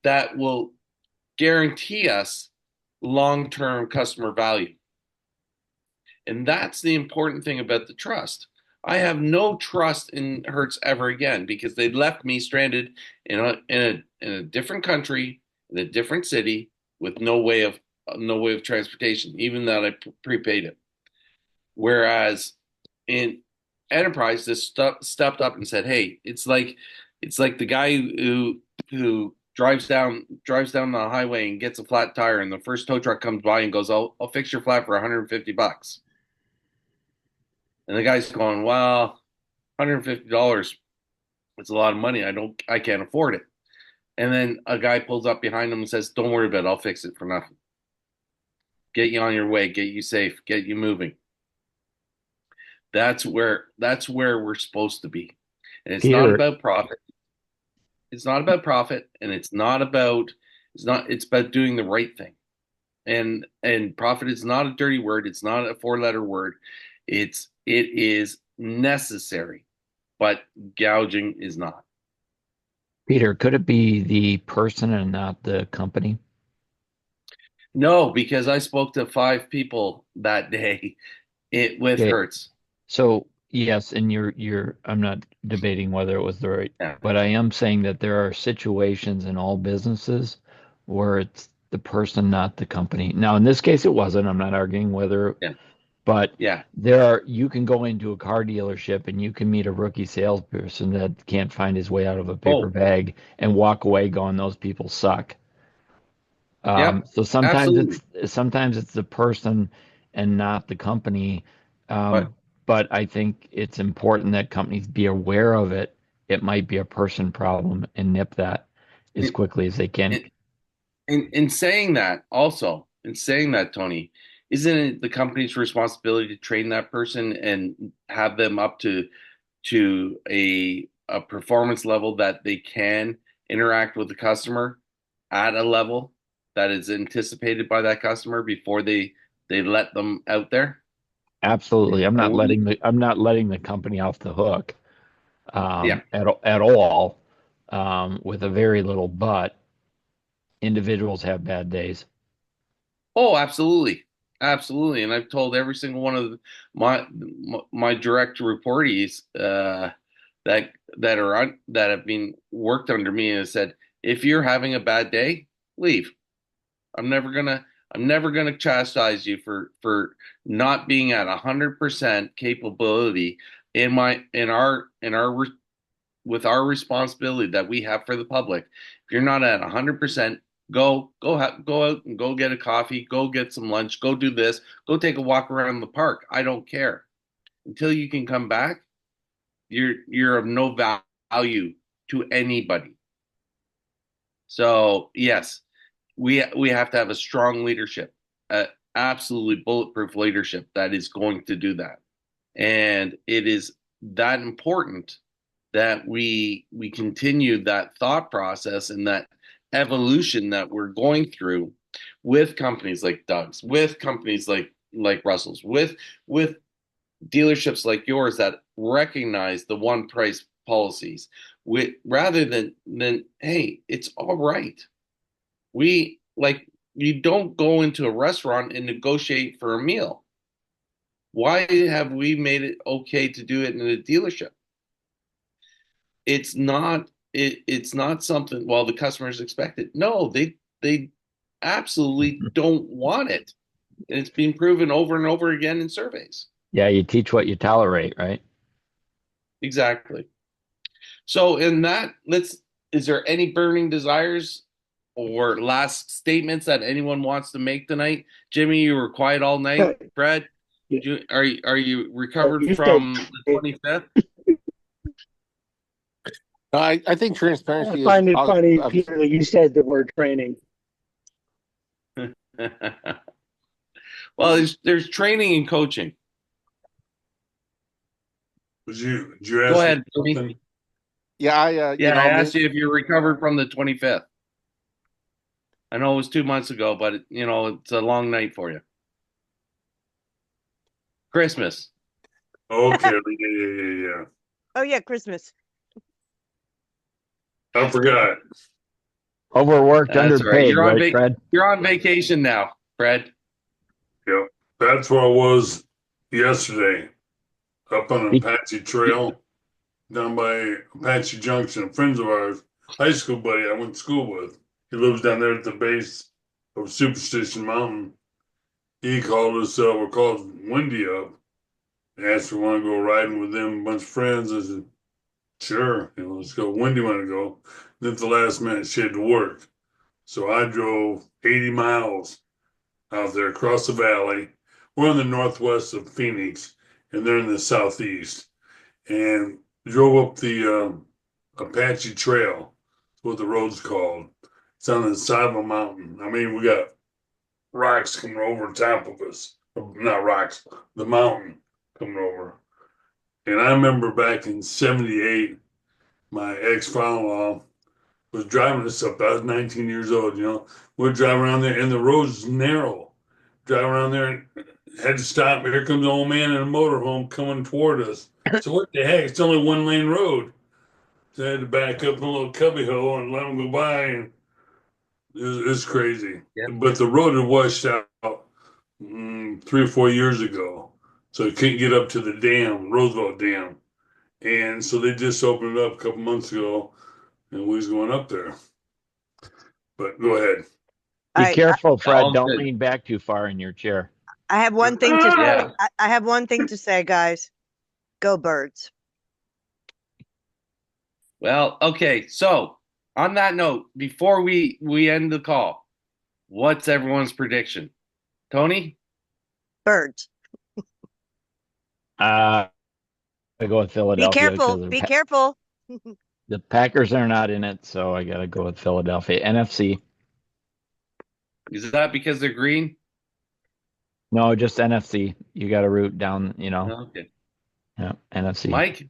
that will guarantee us long-term customer value. And that's the important thing about the trust. I have no trust in Hertz ever again because they left me stranded in a different country, in a different city, with no way of transportation, even that I prepaid it. Whereas in Enterprise, this stepped up and said, "Hey, it's like the guy who drives down the highway and gets a flat tire, and the first tow truck comes by and goes, I'll fix your flat for $150." And the guy's going, "Well, $150, it's a lot of money. I can't afford it." And then a guy pulls up behind him and says, "Don't worry about it. I'll fix it for nothing. Get you on your way, get you safe, get you moving." That's where we're supposed to be. And it's not Peter, about profit. It's not about profit, and it's about doing the right thing. And profit is not a dirty word. It's not a four-letter word. It is necessary, but gouging is not. Peter, could it be the person and not the company? No, because I spoke to 5 people that day with Okay, Hertz. so yes, and you're I'm not debating whether it was the right, Yeah, but I am saying that there are situations in all businesses where it's the person, not the company. Now, in this case, it wasn't. I'm not arguing whether, yeah, but yeah. you can go into a car dealership and you can meet a rookie salesperson that can't find his way out of a paper Oh, bag and walk away going, those people suck. yep, So absolutely. sometimes it's the person and not the company. But But I think it's important that companies be aware of it. It might be a person problem and nip that as in, quickly as they can. in saying that, also, in saying that, Tony, isn't it the company's responsibility to train that person and have them up to a performance level that they can interact with the customer at a level that is anticipated by that customer before they let them out there? Absolutely. And we, I'm not letting the company off the hook yeah. at all with a very little but. Individuals have bad days. Oh, absolutely. Absolutely. And I've told every single one of my direct reportees that have been worked under me and said, if you're having a bad day, leave. I'm never gonna I'm never gonna chastise you for not being at 100% capability in our with our responsibility that we have for the public. If you're not at 100%, go out and go get a coffee, go get some lunch, go do this, go take a walk around the park. I don't care. Until you can come back, you're of no value to anybody. So, yes, we have to have a strong leadership, absolutely bulletproof leadership that is going to do that. And it is that important that we continue that thought process and that evolution that we're going through with companies like Doug's, with companies like like Russell's, with dealerships like yours that recognize the one price policies, with rather than hey, it's all right. We like you don't go into a restaurant and negotiate for a meal. Why have we made it okay to do it in a dealership? It's not something well the customers expect it. No, they absolutely don't want it. And it's been proven over and over again in surveys. Yeah, you teach what you tolerate, right? Exactly. So in that, is there any burning desires or last statements that anyone wants to make tonight? Jimmy, you were quiet all night. Fred, are you recovered You said from the 25th? I think I transparency is. find it funny, Peter, that you said the word training. Well, there's training and coaching. Did you ask Go ahead, me Jimmy. something? Yeah, I asked you if you recovered from the 25th. I know it was 2 months ago, but it's a long night for you. Christmas. Okay, yeah. Oh yeah, Christmas. I forgot. Overworked, That's right. underpaid, right, Fred? You're on vacation now, Fred. Yep, that's where I was yesterday, up on Apache Trail, down by Apache Junction. A friend of ours, high school buddy I went to school with. He lives down there at the base of Superstition Mountain. He called us, we're called Windy up, and asked if we want to go riding with them, a bunch of friends. I said, sure, let's go. Windy want to go. Then at the last minute, she had to work. So I drove 80 miles out there across the valley. We're in the northwest of Phoenix, and they're in the southeast. And drove up the Apache Trail, that's what the road's called. It's on the side of a mountain. I mean, we got rocks coming over top of us. Not rocks, the mountain coming over. And I remember back in 78, my ex-father-in-law was driving us up. I was 19 years old, We're driving around there, and the road's narrow. Driving around there and had to stop. Here comes an old man in a motorhome coming toward us. So what the heck? It's only one lane road. So I had to back up in a little cubby hole and let him go by. And it's crazy. Yep. But the road had washed out 3 or 4 years ago. So it couldn't get up to the dam, Roosevelt Dam. And so they just opened it up a couple months ago, and we was going up there. But go ahead. Be I careful, Fred. All Don't good. lean back too far in your chair. I have one thing to say. Yeah. I have one thing to say, guys. Go Birds. Well, okay. So on that note, before we end the call, what's everyone's prediction? Tony? Birds. I go with Be Philadelphia. careful. because Be careful. the Packers are not in it, so I got to go with Philadelphia. NFC. Is that because they're green? No, just NFC. You got to root down, Okay. Yeah, NFC. Mike?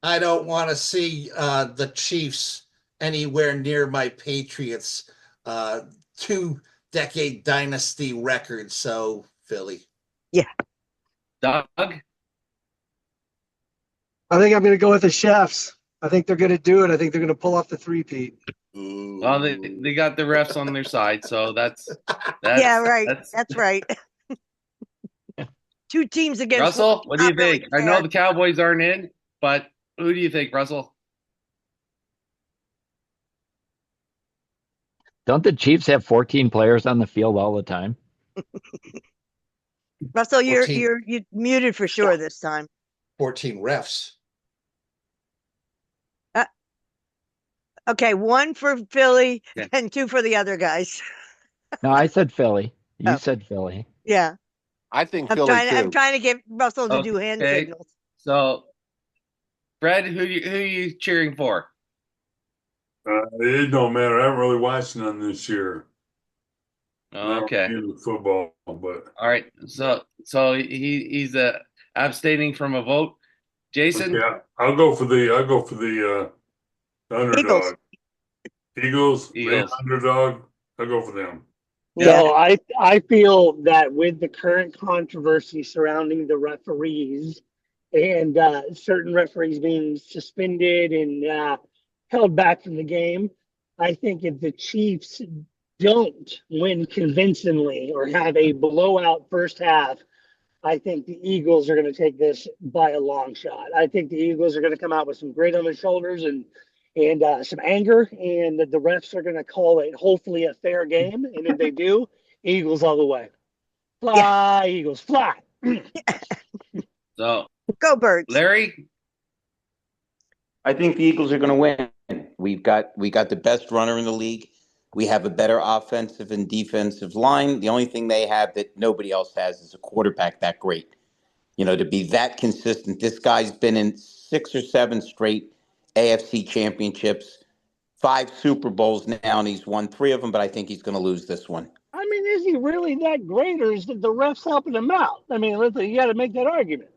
I don't want to see the Chiefs anywhere near my Patriots 2-decade dynasty record. So Philly. Yeah. Doug? I think I'm going to go with the Chefs. I think they're going to do it. I think they're going to pull off the three-peat. Well, they got the refs on their side, so that's Yeah, right. That's right. Two teams against Russell, one. what do you Not really think? I know fair. the Cowboys aren't in, but who do you think, Russell? Don't the Chiefs have 14 players on the field all the time? Russell, 14. you're muted for sure this time. 14 refs. Okay, one for Philly Yeah. and two for the other guys. No, I said Philly. You Oh. said Philly. Yeah. I think I'm Philly too. I'm trying to get Russell to do hand Okay. signals. So, Fred, who are you cheering for? It don't matter. I haven't really watched none this year. Not Okay. really into football, but All right. So he's abstaining from a vote. Jason? yeah, I'll go for the underdog. Eagles, Eagles. the underdog. I'll go for them. Yeah. So I feel that with the current controversy surrounding the referees and certain referees being suspended and held back from the game, I think if the Chiefs don't win convincingly or have a blowout first half, I think the Eagles are going to take this by a long shot. I think the Eagles are going to come out with some grit on their shoulders and some anger, and the refs are going to call it hopefully a fair game. And if they do, Eagles all the way. Fly, yeah. Eagles, fly. So, Go Birds. Larry, I think the Eagles are going to win. We got the best runner in the league. We have a better offensive and defensive line. The only thing they have that nobody else has is a quarterback that great. To be that consistent. This guy's been in 6 or 7 straight AFC championships, 5 Super Bowls now, and he's won 3 of them, but I think he's going to lose this one. I mean, is he really that great, or is it the refs helping him out? I mean, you got to make that argument.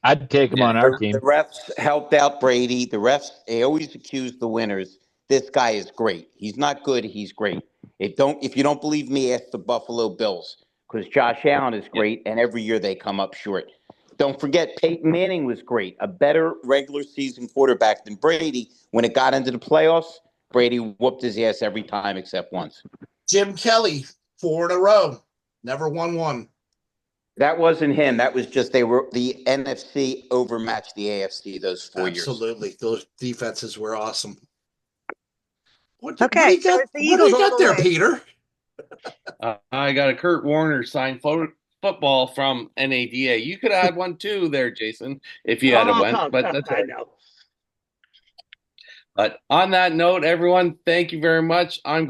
I'd take him on our The team. refs helped out Brady. The refs, they always accuse the winners. This guy is great. He's not good. He's great. If you don't believe me, ask the Buffalo Bills, because Josh Allen is great, and every year they come up short. Don't forget, Peyton Manning was great, a better regular season quarterback than Brady. When it got into the playoffs, Brady whooped his ass every time except once. Jim Kelly, 4 in a row, never won one. That wasn't him. That was just the NFC overmatched the AFC those 4 years. Absolutely. Those defenses were awesome. What Okay, do you so got, it's the what do Eagles you all got the there, way. Peter? I got a Kurt Warner signed football from NADA. You could have had one too there, Jason, if you had went, but that's I right. know. But on that note, everyone, thank you very much. I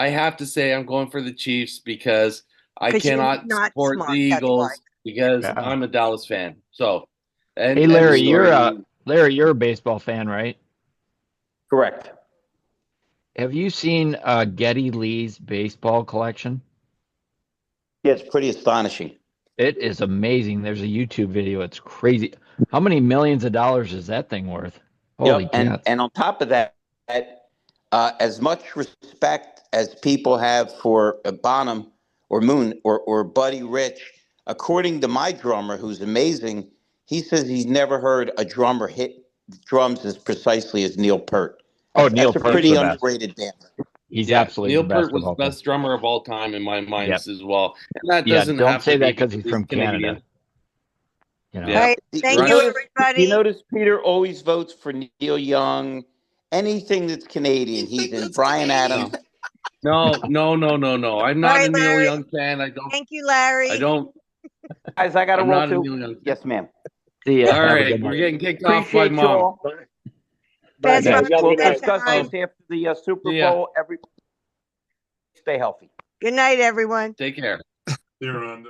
have to say, I'm going for the Chiefs because I 'Cause you're cannot not support the smart, that's why. Eagles because Yeah. I'm a Dallas fan. So, Hey, end of Larry, story. you're a baseball fan, right? Correct. Have you seen Getty Lee's baseball collection? Yeah, it's pretty astonishing. It is amazing. There's a YouTube video. It's crazy. How many millions of dollars is that thing worth? Holy cats. And on top of that, as much respect as people have for Bonham or Moon or Buddy Rich, according to my drummer, who's amazing, he says he's never heard a drummer hit drums as precisely as Neil Peart. Oh, Neil That's a Peart's pretty the best. underrated dancer. He's Yeah, absolutely Neil the best Peart was of the all time. best drummer of all time in my mind Yep. as well. And that Yeah, doesn't don't have say to be that because he's from Canadian. Canada. You know. Yeah. All right, thank Right. you, You everybody. notice Peter always votes for Neil Young, anything that's Canadian. He's in Brian Adams. No. I'm All not right, a Neil Larry. Young fan. Thank you, Larry. Guys, I got to I'm roll not a too. Neil Young fan. Yes, ma'am. See ya. All Have a right, good we're night. getting kicked off by Appreciate you Mom. all. Best Guys, round have a We'll good night. discuss time. this after the Super See ya. Bowl. Stay healthy. Good night, everyone. Take care. Here on